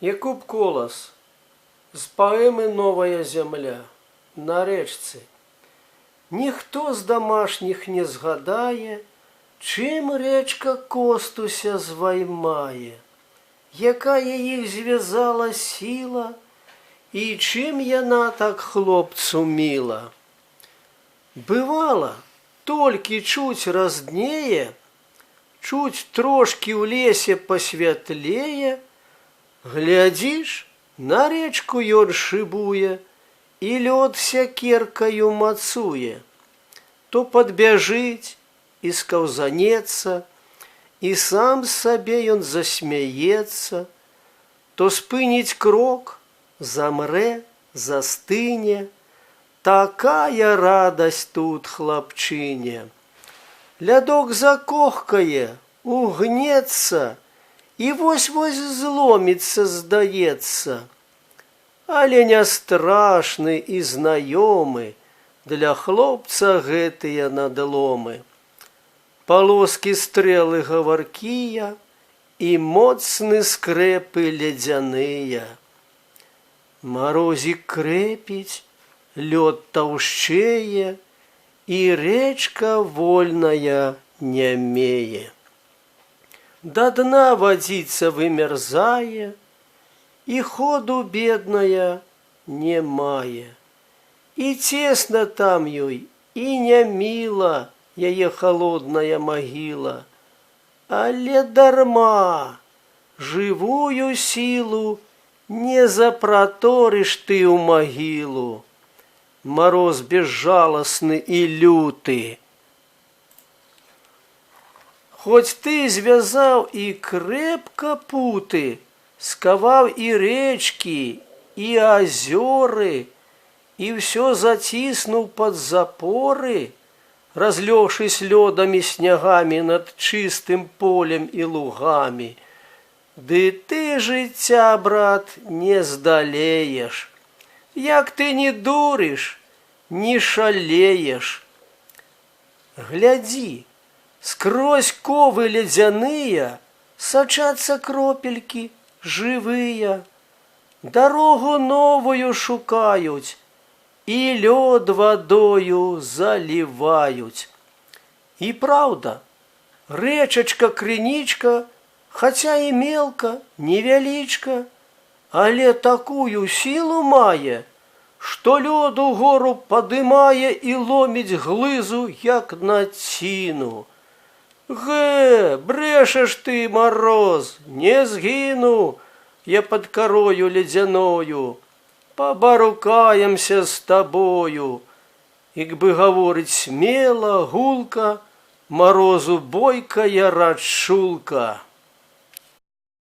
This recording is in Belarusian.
Якуб Колас з поеми «Новая земля» на речці. Ніхто з домашніх не згадає, чим речка Костуся зваймає, якая їх зв'язала сила, і чим яна так хлопцу мила. Бывало, толькі чуть разднее, чуть трошки ў лесе посвятлее, глядзіш, на речку ён шибуе, і лёд сякеркаю мацуе. То подбяжыць і скаўзанецца, і сам сабе ён засмяецца, то спыніць крок, замрэ, застыне. Такая радость тут, хлапчыне. Лядок закохкае, угнецца, і вось-вось зломіцца, здаецца. Але не страшны і знаёмы для хлопца гэтыя надломы. Полоски стрелы гаваркія і моцны скрэпы ледзяныя. Марозік крэпіць, лёд таўшчэе, і рэчка вольная нямее. Да дна вадзіца вымярзае, і ходу бедная не мае. І цесна там ёй, і не міла яе холодная магіла. Але дарма, жывую сілу не запраторыш ты ў магілу. Мороз безжалостны і люты. Хоць ты звязаў і крепка путы, скаваў і рэчкі, і азёры, і ўсё заціснуў пад запоры, разлёгшись лёдамі снягамі над чыстым полем і лугамі. Ды ты жыцця, брат, не здалееш. Як ты не дуриш, не шалееш. Глядзі, скрозь ковы ледзяныя сачацца кропелькі жывыя. Дарогу новую шукаюць, і лёд вадою заліваюць. І праўда, рэчачка-крынічка, хаця і мелка, невялічка, але такую сілу мае, што лёд угору падымае і ломіць глызу, як націну. Гэ, брэшаш ты, Мороз, не згіну я пад карою ледзяною, пабарукаемся з табою. Як бы гаворыць смела, гулка, Морозу бойкая рачулка.